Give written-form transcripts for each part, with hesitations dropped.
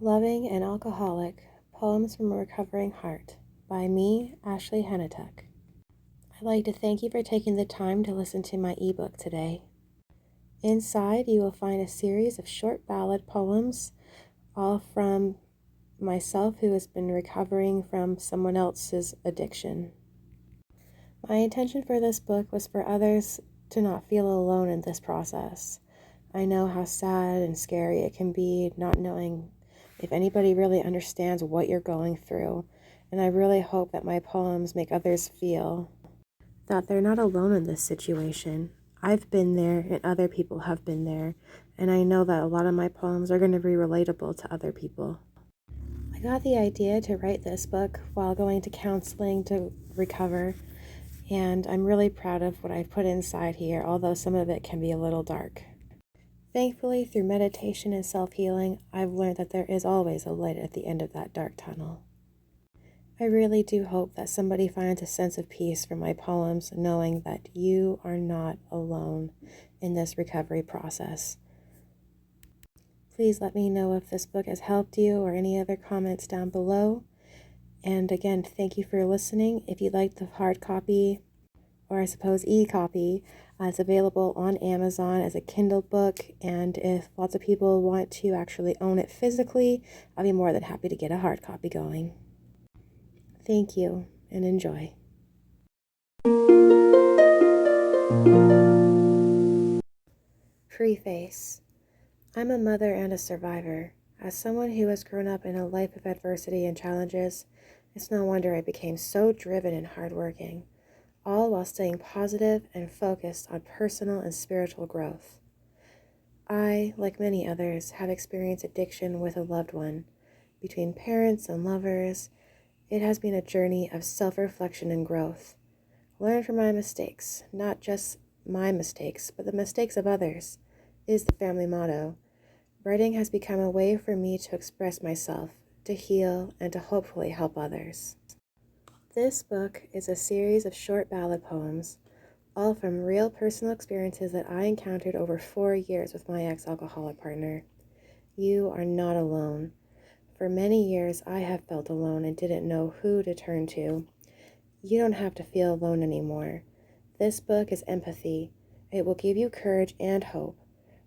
Loving an Alcoholic, Poems from a Recovering Heart by me, Ashley Hennetuck. I'd like to thank you for taking the time to listen to my ebook today. Inside, you will find a series of short ballad poems, all from myself who has been recovering from someone else's addiction. My intention for this book was for others to not feel alone in this process. I know how sad and scary it can be not knowing if anybody really understands what you're going through, and I really hope that my poems make others feel that they're not alone in this situation. I've been there and other people have been there, and I know that a lot of my poems are going to be relatable to other people. I got the idea to write this book while going to counseling to recover, and I'm really proud of what I've put inside here, although some of it can be a little dark. Thankfully, through meditation and self-healing, I've learned that there is always a light at the end of that dark tunnel. I really do hope that somebody finds a sense of peace from my poems, knowing that you are not alone in this recovery process. Please let me know if this book has helped you or any other comments down below. And again, thank you for listening. If you'd like the hard copy, or I suppose e-copy, it's available on Amazon as a Kindle book, and if lots of people want to actually own it physically, I'll be more than happy to get a hard copy going. Thank you, and enjoy. Preface. I'm a mother and a survivor. As someone who has grown up in a life of adversity and challenges, it's no wonder I became so driven and hardworking, all while staying positive and focused on personal and spiritual growth. I, like many others, have experienced addiction with a loved one. Between parents and lovers, it has been a journey of self-reflection and growth. Learn from my mistakes, not just my mistakes, but the mistakes of others, is the family motto. Writing has become a way for me to express myself, to heal, and to hopefully help others. This book is a series of short ballad poems, all from real personal experiences that I encountered over 4 years with my ex-alcoholic partner. You are not alone. For many years, I have felt alone and didn't know who to turn to. You don't have to feel alone anymore. This book is empathy. It will give you courage and hope.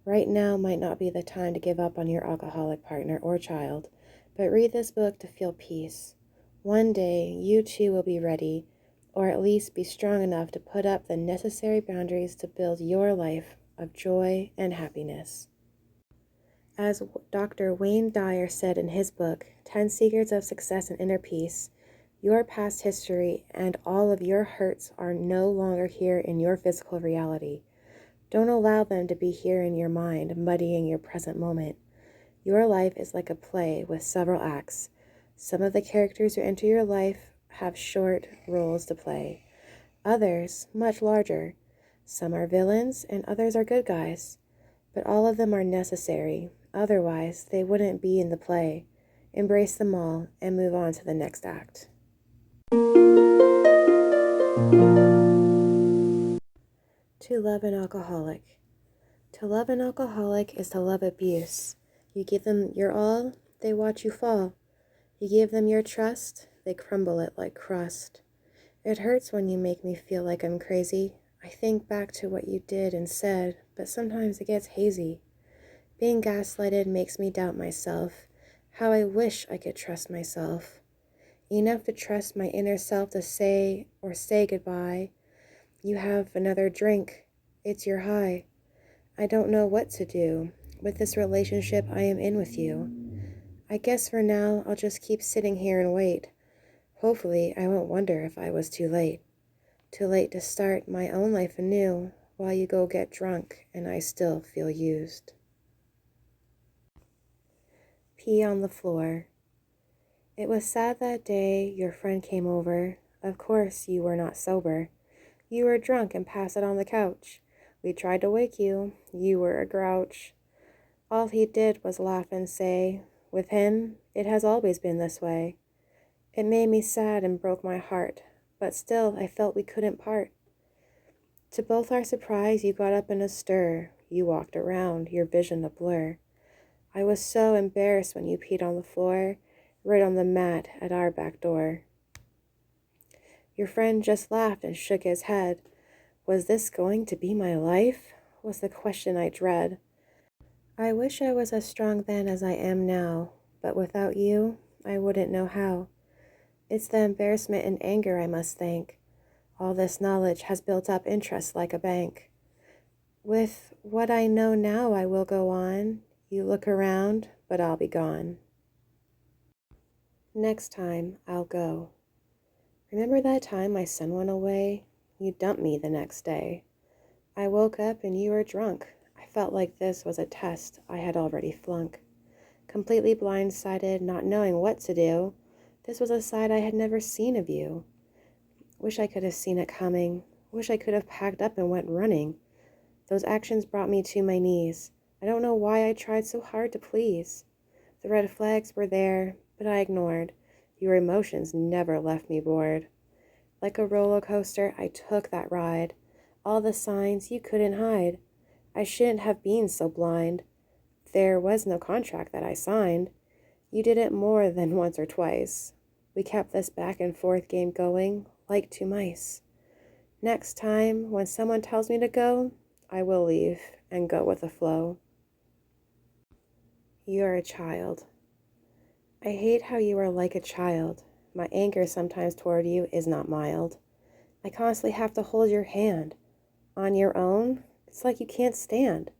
Right now might not be the time to give up on your alcoholic partner or child, but read this book to feel peace. One day, you too will be ready, or at least be strong enough to put up the necessary boundaries to build your life of joy and happiness. As Dr. Wayne Dyer said in his book, 10 Secrets of Success and Inner Peace, your past history and all of your hurts are no longer here in your physical reality. Don't allow them to be here in your mind, muddying your present moment. Your life is like a play with several acts. Some of the characters who enter your life have short roles to play. Others, much larger. Some are villains and others are good guys. But all of them are necessary. Otherwise, they wouldn't be in the play. Embrace them all and move on to the next act. To love an alcoholic. To love an alcoholic is to love abuse. You give them your all, they watch you fall. You give them your trust, they crumble it like crust. It hurts when you make me feel like I'm crazy. I think back to what you did and said, but sometimes it gets hazy. Being gaslighted makes me doubt myself, how I wish I could trust myself. Enough to trust my inner self to say goodbye. You have another drink, it's your high. I don't know what to do with this relationship I am in with you. I guess for now I'll just keep sitting here and wait. Hopefully I won't wonder if I was too late. Too late to start my own life anew while you go get drunk and I still feel used. Pee on the floor. It was sad that day your friend came over. Of course you were not sober. You were drunk and passed it on the couch. We tried to wake you. You were a grouch. All he did was laugh and say, with him, it has always been this way. It made me sad and broke my heart, but still I felt we couldn't part. To both our surprise, you got up in a stir. You walked around, your vision a blur. I was so embarrassed when you peed on the floor, right on the mat at our back door. Your friend just laughed and shook his head. Was this going to be my life? Was the question I dread. I wish I was as strong then as I am now, but without you, I wouldn't know how. It's the embarrassment and anger I must thank. All this knowledge has built up interest like a bank. With what I know now, I will go on. You look around, but I'll be gone. Next time, I'll go. Remember that time my son went away? You dumped me the next day. I woke up and you were drunk. I felt like this was a test I had already flunked. Completely blindsided, not knowing what to do. This was a side I had never seen of you. Wish I could have seen it coming. Wish I could have packed up and went running. Those actions brought me to my knees. I don't know why I tried so hard to please. The red flags were there, but I ignored. Your emotions never left me bored. Like a roller coaster, I took that ride. All the signs you couldn't hide. I shouldn't have been so blind. There was no contract that I signed. You did it more than once or twice. We kept this back and forth game going like two mice. Next time, when someone tells me to go, I will leave and go with the flow. You're a child. I hate how you are like a child. My anger sometimes toward you is not mild. I constantly have to hold your hand. On your own, it's like you can't stand.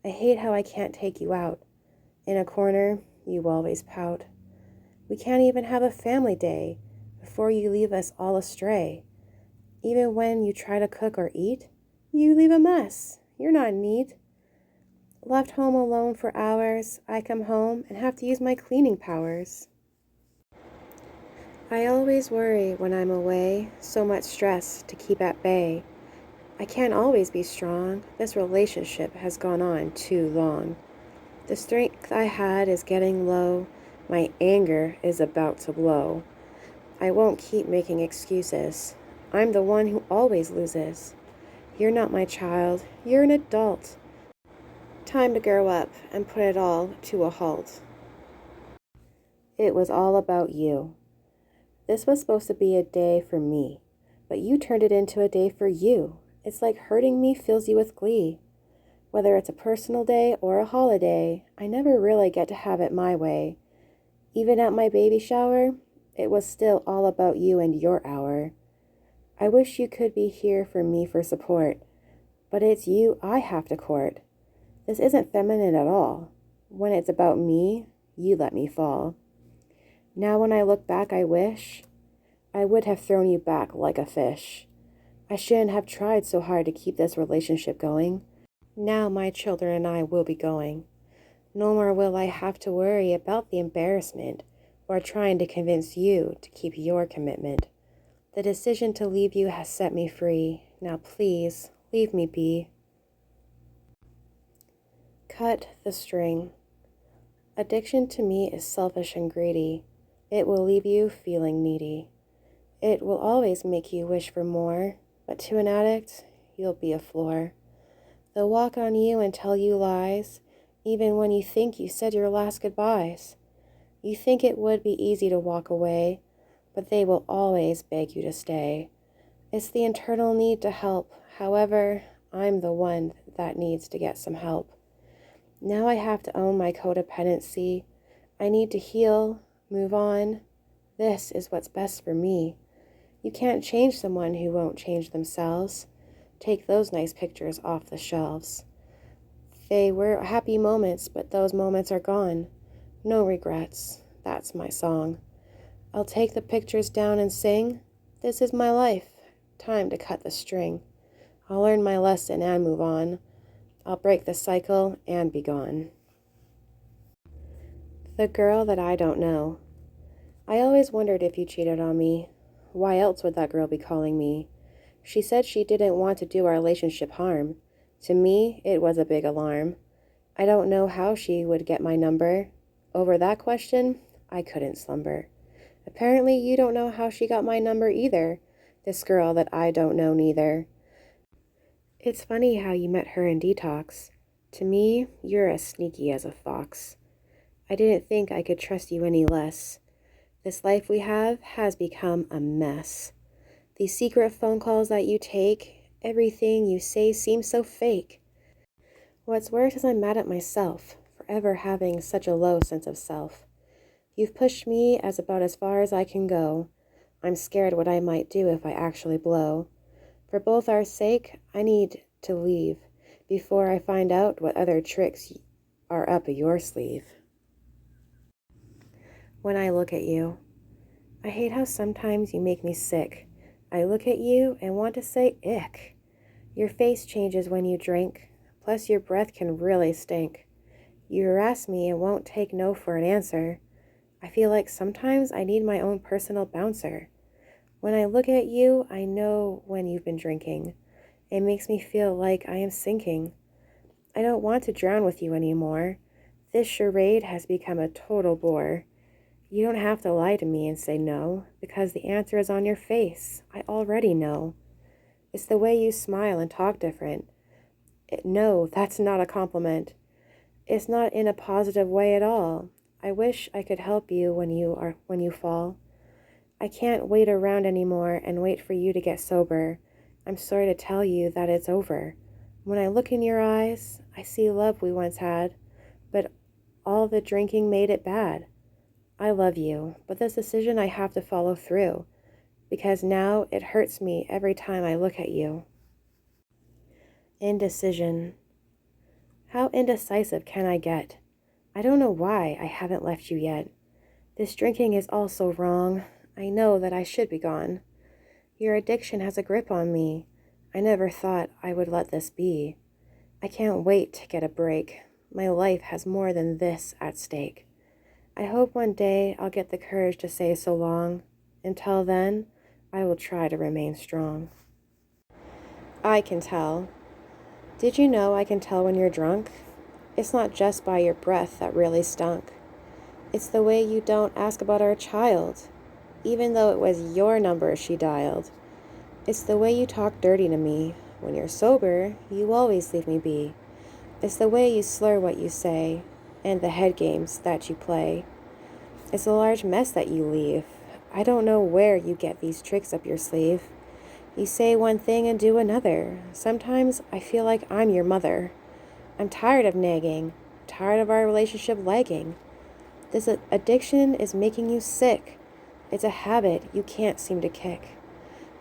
I hate how I can't take you out. In a corner, you always pout. We can't even have a family day before you leave us all astray. Even when you try to cook or eat, you leave a mess. You're not neat. Left home alone for hours, I come home and have to use my cleaning powers. I always worry when I'm away, so much stress to keep at bay. I can't always be strong. This relationship has gone on too long. The strength I had is getting low. My anger is about to blow. I won't keep making excuses. I'm the one who always loses. You're not my child. You're an adult. Time to grow up and put it all to a halt. It was all about you. This was supposed to be a day for me, but you turned it into a day for you. It's like hurting me fills you with glee. Whether it's a personal day or a holiday, I never really get to have it my way. Even at my baby shower, it was still all about you and your hour. I wish you could be here for me for support, but it's you I have to court. This isn't feminine at all. When it's about me, you let me fall. Now when I look back, I wish I would have thrown you back like a fish. I shouldn't have tried so hard to keep this relationship going. Now my children and I will be going. No more will I have to worry about the embarrassment or trying to convince you to keep your commitment. The decision to leave you has set me free. Now please, leave me be. Cut the string. Addiction to me is selfish and greedy. It will leave you feeling needy. It will always make you wish for more, but to an addict, you'll be a floor. They'll walk on you and tell you lies, even when you think you said your last goodbyes. You think it would be easy to walk away, but they will always beg you to stay. It's the internal need to help. However, I'm the one that needs to get some help. Now I have to own my codependency. I need to heal, move on. This is what's best for me. You can't change someone who won't change themselves. Take those nice pictures off the shelves. They were happy moments, but those moments are gone. No regrets. That's my song. I'll take the pictures down and sing. This is my life. Time to cut the string. I'll learn my lesson and move on. I'll break the cycle and be gone. The girl that I don't know. I always wondered if you cheated on me. Why else would that girl be calling me? She said she didn't want to do our relationship harm. To me, it was a big alarm. I don't know how she would get my number. Over that question, I couldn't slumber. Apparently, you don't know how she got my number either. This girl that I don't know neither. It's funny how you met her in detox. To me, you're as sneaky as a fox. I didn't think I could trust you any less. This life we have has become a mess. These secret phone calls that you take, everything you say seems so fake. What's worse is I'm mad at myself for ever having such a low sense of self. You've pushed me about as far as I can go. I'm scared what I might do if I actually blow. For both our sake, I need to leave before I find out what other tricks are up your sleeve. When I look at you, I hate how sometimes you make me sick. I look at you and want to say ick. Your face changes when you drink, plus your breath can really stink. You harass me and won't take no for an answer. I feel like sometimes I need my own personal bouncer. When I look at you, I know when you've been drinking. It makes me feel like I am sinking. I don't want to drown with you anymore. This charade has become a total bore. You don't have to lie to me and say no, because the answer is on your face. I already know. It's the way you smile and talk different. No, that's not a compliment. It's not in a positive way at all. I wish I could help you when you fall. I can't wait around anymore and wait for you to get sober. I'm sorry to tell you that it's over. When I look in your eyes, I see love we once had, but all the drinking made it bad. I love you, but this decision I have to follow through, because now it hurts me every time I look at you. Indecision. How indecisive can I get? I don't know why I haven't left you yet. This drinking is all so wrong. I know that I should be gone. Your addiction has a grip on me. I never thought I would let this be. I can't wait to get a break. My life has more than this at stake. I hope one day I'll get the courage to say so long. Until then, I will try to remain strong. I can tell. Did you know I can tell when you're drunk? It's not just by your breath that really stunk. It's the way you don't ask about our child, even though it was your number she dialed. It's the way you talk dirty to me. When you're sober, you always leave me be. It's the way you slur what you say, and the head games that you play. It's a large mess that you leave. I don't know where you get these tricks up your sleeve. You say one thing and do another. Sometimes I feel like I'm your mother. I'm tired of nagging, tired of our relationship lagging. This addiction is making you sick. It's a habit you can't seem to kick.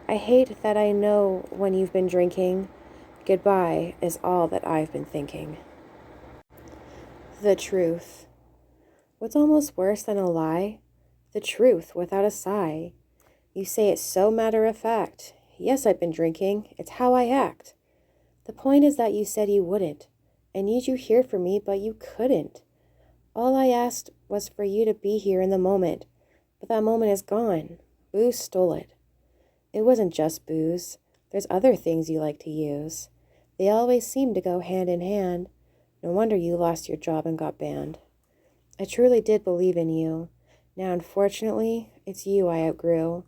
I hate that I know when you've been drinking. Goodbye is all that I've been thinking. The truth. What's almost worse than a lie? The truth without a sigh. You say it so matter of fact. Yes, I've been drinking. It's how I act. The point is that you said you wouldn't. I need you here for me, but you couldn't. All I asked was for you to be here in the moment. But that moment is gone. Booze stole it. It wasn't just booze. There's other things you like to use. They always seem to go hand in hand. No wonder you lost your job and got banned. I truly did believe in you. Now, unfortunately, it's you I outgrew.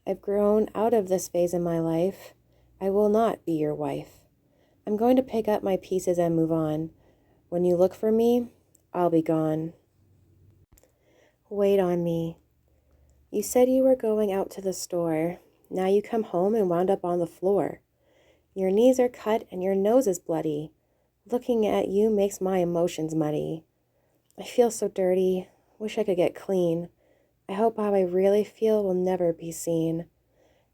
I've grown out of this phase in my life. I will not be your wife. I'm going to pick up my pieces and move on. When you look for me, I'll be gone. Wait on me. You said you were going out to the store. Now you come home and wound up on the floor. Your knees are cut and your nose is bloody. Looking at you makes my emotions muddy. I feel so dirty. Wish I could get clean. I hope how I really feel will never be seen.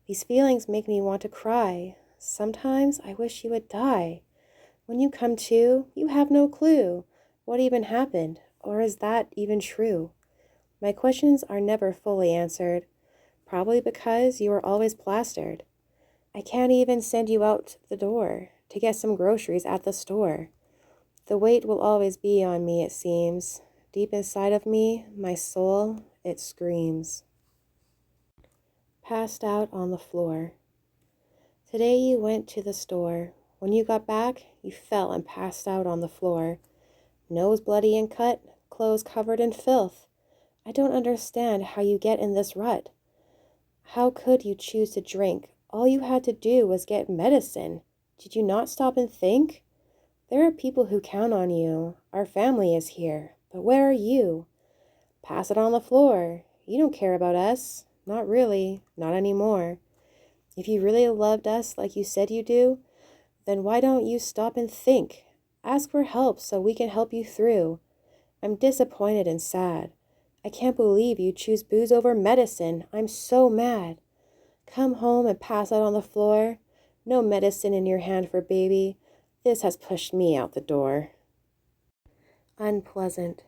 These feelings make me want to cry. Sometimes I wish you would die. When you come to, you have no clue what even happened, or is that even true? My questions are never fully answered. Probably because you are always plastered. I can't even send you out the door to get some groceries at the store. The weight will always be on me, it seems. Deep inside of me, my soul, it screams. Passed out on the floor. Today you went to the store. When you got back, you fell and passed out on the floor. Nose bloody and cut, clothes covered in filth. I don't understand how you get in this rut. How could you choose to drink? All you had to do was get medicine. Did you not stop and think? There are people who count on you. Our family is here, But where are you? Pass it on the floor. You don't care about us. Not really. Not anymore. If you really loved us like you said you do, then why don't you stop and think? Ask for help so we can help you through. I'm disappointed and sad. I can't believe you choose booze over medicine. I'm so mad. Come home and pass out on the floor. No medicine in your hand for baby. This has pushed me out the door. Unpleasant.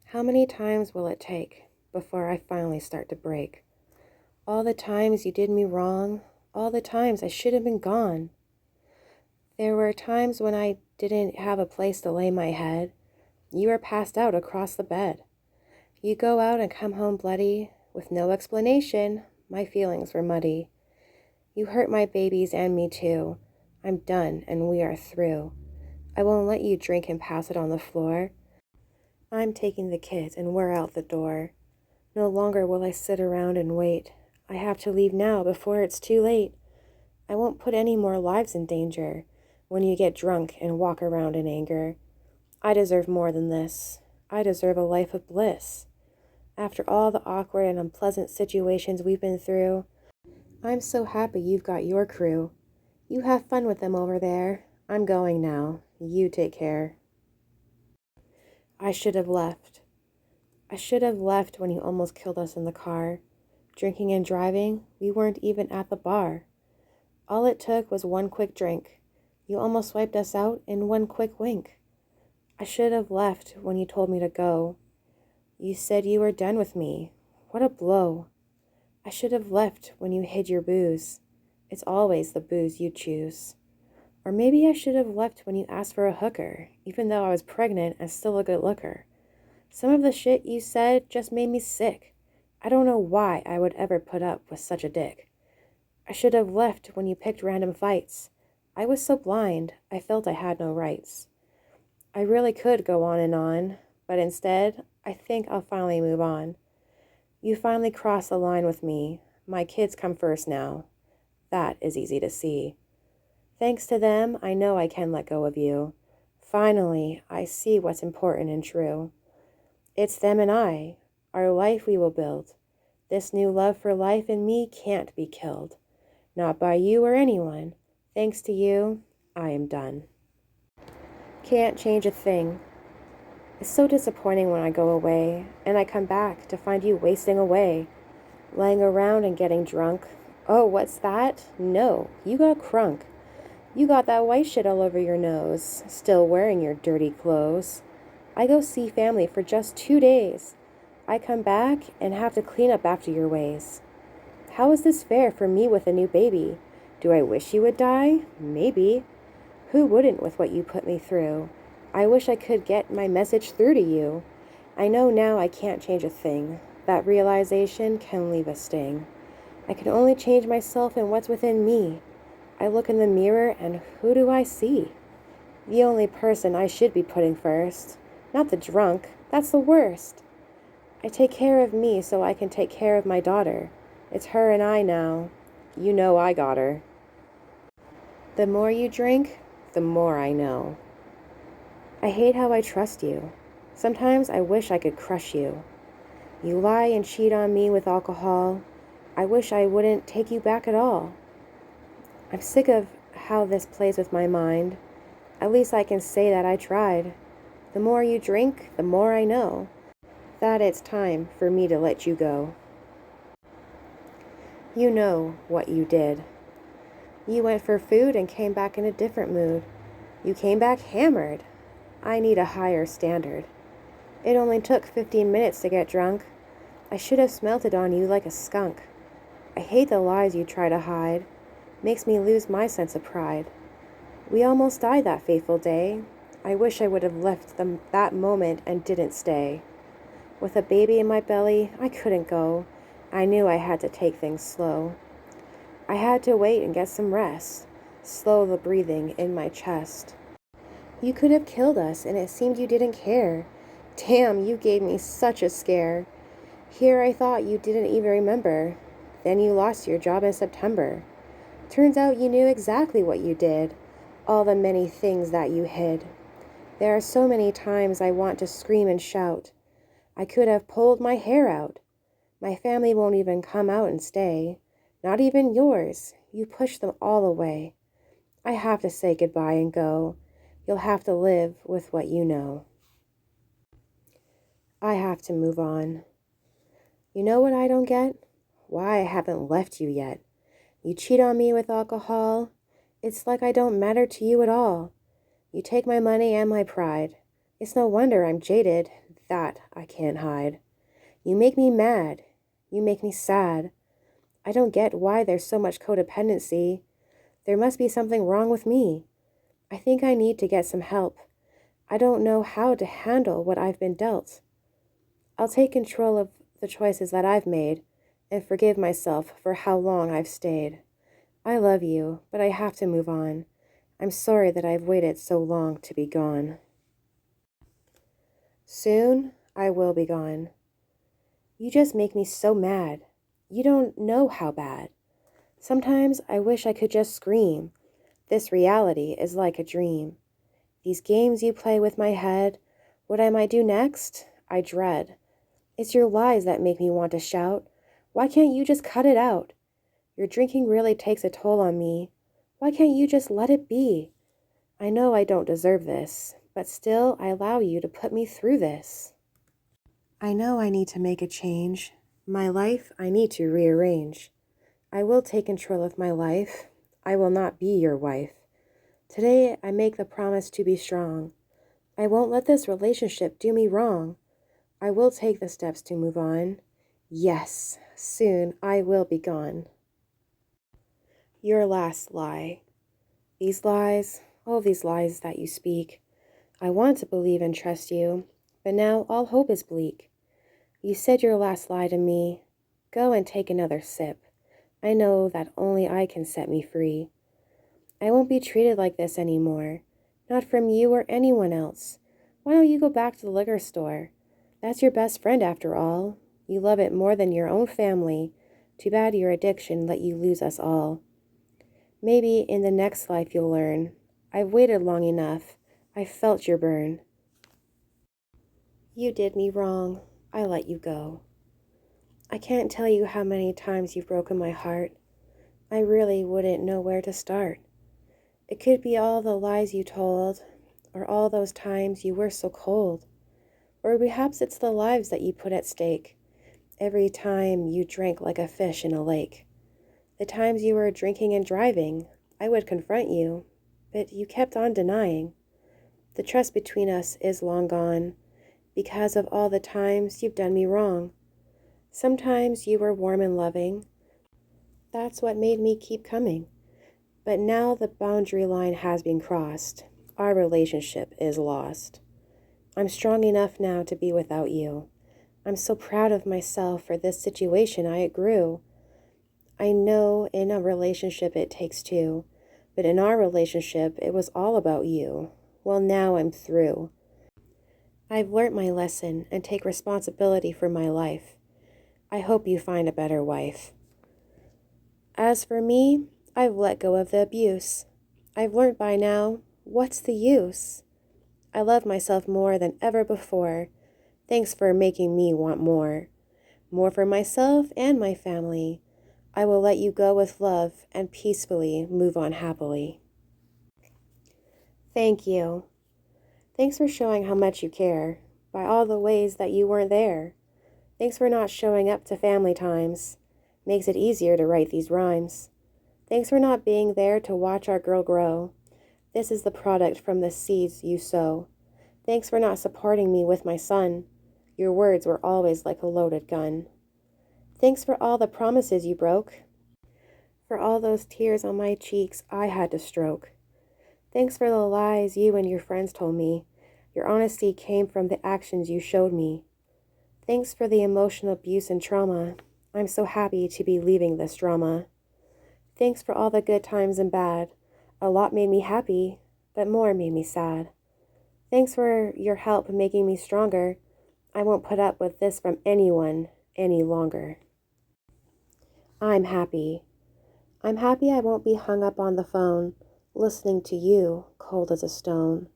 How many times will it take before I finally start to break? All the times you did me wrong, all the times I should have been gone. There were times when I didn't have a place to lay my head. You were passed out across the bed. You go out and come home bloody. With no explanation, my feelings were muddy. You hurt my babies and me too. I'm done and we are through. I won't let you drink and pass it on the floor. I'm taking the kids and we're out the door. No longer will I sit around and wait. I have to leave now before it's too late. I won't put any more lives in danger when you get drunk and walk around in anger. I deserve more than this. I deserve a life of bliss. After all the awkward and unpleasant situations we've been through, I'm so happy you've got your crew. You have fun with them over there. I'm going now. You take care. I should have left. I should have left when you almost killed us in the car. Drinking and driving, we weren't even at the bar. All it took was one quick drink. You almost wiped us out in one quick wink. I should have left when you told me to go. You said you were done with me. What a blow. I should have left when you hid your booze. It's always the booze you choose. Or maybe I should have left when you asked for a hooker, even though I was pregnant and still a good looker. Some of the shit you said just made me sick. I don't know why I would ever put up with such a dick. I should have left when you picked random fights. I was so blind, I felt I had no rights. I really could go on, but instead, I think I'll finally move on. You finally crossed the line with me. My kids come first now. That is easy to see. Thanks to them, I know I can let go of you. Finally, I see what's important and true. It's them and I, our life we will build. This new love for life in me can't be killed. Not by you or anyone. Thanks to you, I am done. Can't change a thing. It's so disappointing when I go away, and I come back to find you wasting away, laying around and getting drunk. Oh, what's that? No, you got crunk. You got that white shit all over your nose, still wearing your dirty clothes. I go see family for just 2 days. I come back and have to clean up after your ways. How is this fair for me with a new baby? Do I wish you would die? Maybe. Who wouldn't with what you put me through? I wish I could get my message through to you. I know now I can't change a thing. That realization can leave a sting. I can only change myself and what's within me. I look in the mirror and who do I see? The only person I should be putting first. Not the drunk. That's the worst. I take care of me so I can take care of my daughter. It's her and I now. You know I got her. The more you drink, the more I know. I hate how I trust you. Sometimes I wish I could crush you. You lie and cheat on me with alcohol. I wish I wouldn't take you back at all. I'm sick of how this plays with my mind. At least I can say that I tried. The more you drink, the more I know that it's time for me to let you go. You know what you did. You went for food and came back in a different mood. You came back hammered. I need a higher standard. It only took 15 minutes to get drunk. I should have smelt it on you like a skunk. I hate the lies you try to hide. Makes me lose my sense of pride. We almost died that fateful day. I wish I would have left that moment and didn't stay. With a baby in my belly, I couldn't go. I knew I had to take things slow. I had to wait and get some rest. Slow the breathing in my chest. You could have killed us, and it seemed you didn't care. Damn, you gave me such a scare. Here I thought you didn't even remember. Then you lost your job in September. Turns out you knew exactly what you did. All the many things that you hid. There are so many times I want to scream and shout. I could have pulled my hair out. My family won't even come out and stay. Not even yours. You push them all away. I have to say goodbye and go. You'll have to live with what you know. I have to move on. You know what I don't get? Why I haven't left you yet. You cheat on me with alcohol. It's like I don't matter to you at all. You take my money and my pride. It's no wonder I'm jaded. That I can't hide. You make me mad. You make me sad. I don't get why there's so much codependency. There must be something wrong with me. I think I need to get some help. I don't know how to handle what I've been dealt. I'll take control of the choices that I've made and forgive myself for how long I've stayed. I love you, but I have to move on. I'm sorry that I've waited so long to be gone. Soon I will be gone. You just make me so mad. You don't know how bad. Sometimes I wish I could just scream. This reality is like a dream. These games you play with my head, what I might do next, I dread. It's your lies that make me want to shout. Why can't you just cut it out? Your drinking really takes a toll on me. Why can't you just let it be? I know I don't deserve this, but still I allow you to put me through this. I know I need to make a change. My life I need to rearrange. I will take control of my life. I will not be your wife. Today I make the promise to be strong. I won't let this relationship do me wrong. I will take the steps to move on. Yes, soon I will be gone. Your last lie. These lies, all these lies that you speak. I want to believe and trust you, but now all hope is bleak. You said your last lie to me. Go and take another sip. I know that only I can set me free. I won't be treated like this anymore. Not from you or anyone else. Why don't you go back to the liquor store? That's your best friend after all. You love it more than your own family. Too bad your addiction let you lose us all. Maybe in the next life you'll learn. I've waited long enough. I felt your burn. You did me wrong. I let you go. I can't tell you how many times you've broken my heart. I really wouldn't know where to start. It could be all the lies you told, or all those times you were so cold. Or perhaps it's the lives that you put at stake, every time you drank like a fish in a lake. The times you were drinking and driving, I would confront you, but you kept on denying. The trust between us is long gone, because of all the times you've done me wrong. Sometimes you were warm and loving. That's what made me keep coming. But now the boundary line has been crossed. Our relationship is lost. I'm strong enough now to be without you. I'm so proud of myself for this situation I grew. I know in a relationship it takes two, but in our relationship it was all about you. Well, now I'm through. I've learnt my lesson and take responsibility for my life. I hope you find a better wife. As for me, I've let go of the abuse. I've learnt by now, what's the use? I love myself more than ever before. Thanks for making me want more. More for myself and my family. I will let you go with love and peacefully move on happily. Thank you. Thanks for showing how much you care, by all the ways that you weren't there. Thanks for not showing up to family times. Makes it easier to write these rhymes. Thanks for not being there to watch our girl grow. This is the product from the seeds you sow. Thanks for not supporting me with my son. Your words were always like a loaded gun. Thanks for all the promises you broke. For all those tears on my cheeks I had to stroke. Thanks for the lies you and your friends told me. Your honesty came from the actions you showed me. Thanks for the emotional abuse and trauma. I'm so happy to be leaving this drama. Thanks for all the good times and bad. A lot made me happy, but more made me sad. Thanks for your help making me stronger. I won't put up with this from anyone any longer. I'm happy. I'm happy I won't be hung up on the phone, listening to you, cold as a stone.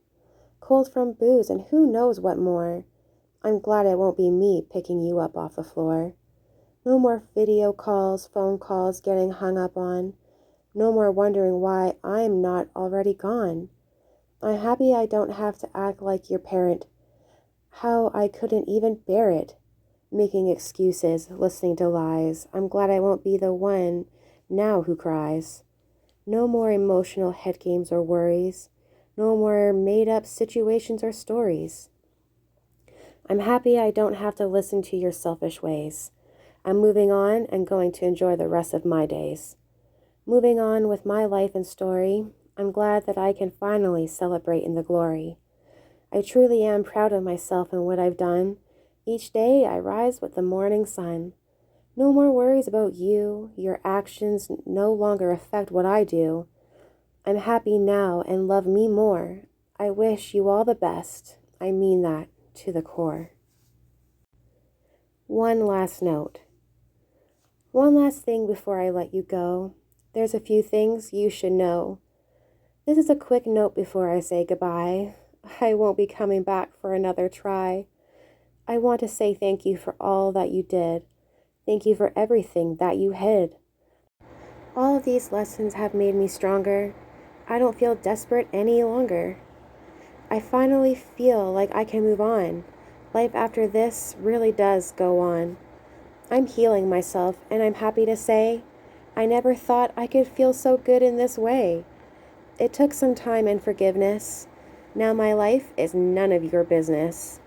cold from booze, and who knows what more. I'm glad it won't be me picking you up off the floor. No more video calls, phone calls getting hung up on. No more wondering why I'm not already gone. I'm happy I don't have to act like your parent. How I couldn't even bear it. Making excuses, listening to lies. I'm glad I won't be the one now who cries. No more emotional head games or worries. No more made up situations or stories. I'm happy I don't have to listen to your selfish ways. I'm moving on and going to enjoy the rest of my days. Moving on with my life and story, I'm glad that I can finally celebrate in the glory. I truly am proud of myself and what I've done. Each day I rise with the morning sun. No more worries about you. Your actions no longer affect what I do. I'm happy now and love me more. I wish you all the best. I mean that to the core. One last note. One last thing before I let you go. There's a few things you should know. This is a quick note before I say goodbye. I won't be coming back for another try. I want to say thank you for all that you did. Thank you for everything that you hid. All of these lessons have made me stronger. I don't feel desperate any longer. I finally feel like I can move on. Life after this really does go on. I'm healing myself, and I'm happy to say I never thought I could feel so good in this way. It took some time and forgiveness. Now my life is none of your business.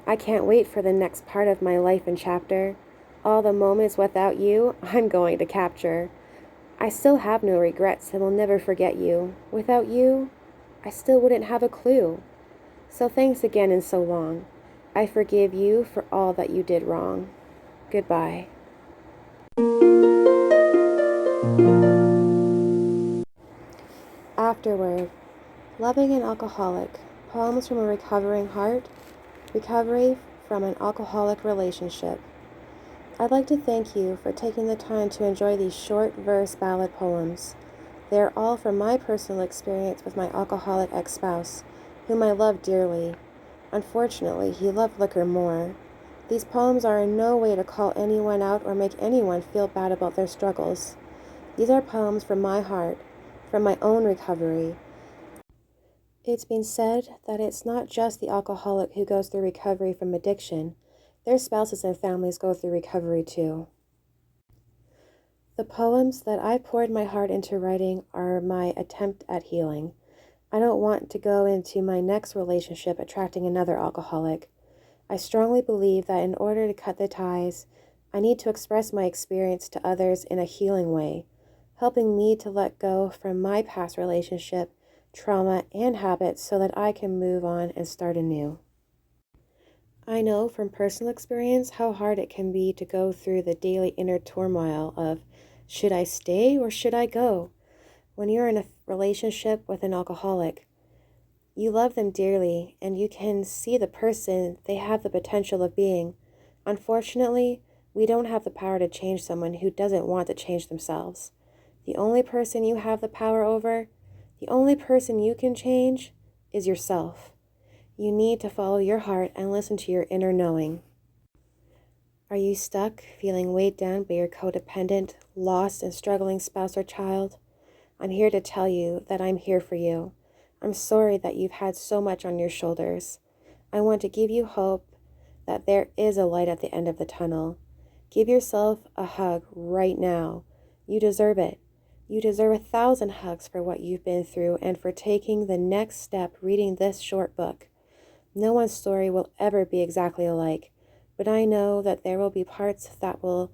I can't wait for the next part of my life and chapter. All the moments without you, I'm going to capture. I still have no regrets and will never forget you. Without you, I still wouldn't have a clue. So thanks again and so long. I forgive you for all that you did wrong. Goodbye. Afterward. Loving an Alcoholic. Poems from a Recovering Heart. Recovery from an Alcoholic Relationship. I'd like to thank you for taking the time to enjoy these short verse ballad poems. They are all from my personal experience with my alcoholic ex-spouse, whom I love dearly. Unfortunately, he loved liquor more. These poems are in no way to call anyone out or make anyone feel bad about their struggles. These are poems from my heart, from my own recovery. It's been said that it's not just the alcoholic who goes through recovery from addiction. Their spouses and families go through recovery too. The poems that I poured my heart into writing are my attempt at healing. I don't want to go into my next relationship attracting another alcoholic. I strongly believe that in order to cut the ties, I need to express my experience to others in a healing way, helping me to let go from my past relationship, trauma, and habits so that I can move on and start anew. I know from personal experience how hard it can be to go through the daily inner turmoil of, should I stay or should I go? When you're in a relationship with an alcoholic, you love them dearly, and you can see the person they have the potential of being. Unfortunately, we don't have the power to change someone who doesn't want to change themselves. The only person you have the power over, the only person you can change, is yourself. You need to follow your heart and listen to your inner knowing. Are you stuck, feeling weighed down by your codependent, lost, and struggling spouse or child? I'm here to tell you that I'm here for you. I'm sorry that you've had so much on your shoulders. I want to give you hope that there is a light at the end of the tunnel. Give yourself a hug right now. You deserve it. You deserve 1,000 hugs for what you've been through and for taking the next step reading this short book. No one's story will ever be exactly alike, but I know that there will be parts that will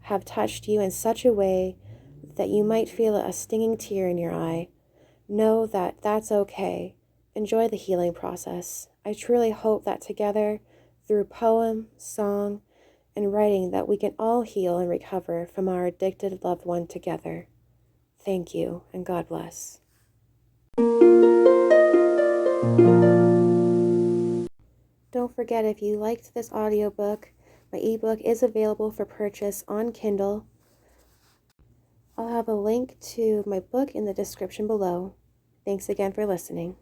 have touched you in such a way that you might feel a stinging tear in your eye. Know that that's okay. Enjoy the healing process. I truly hope that together, through poem, song, and writing, that we can all heal and recover from our addicted loved one together. Thank you, and God bless. Don't forget, if you liked this audiobook, my ebook is available for purchase on Kindle. I'll have a link to my book in the description below. Thanks again for listening.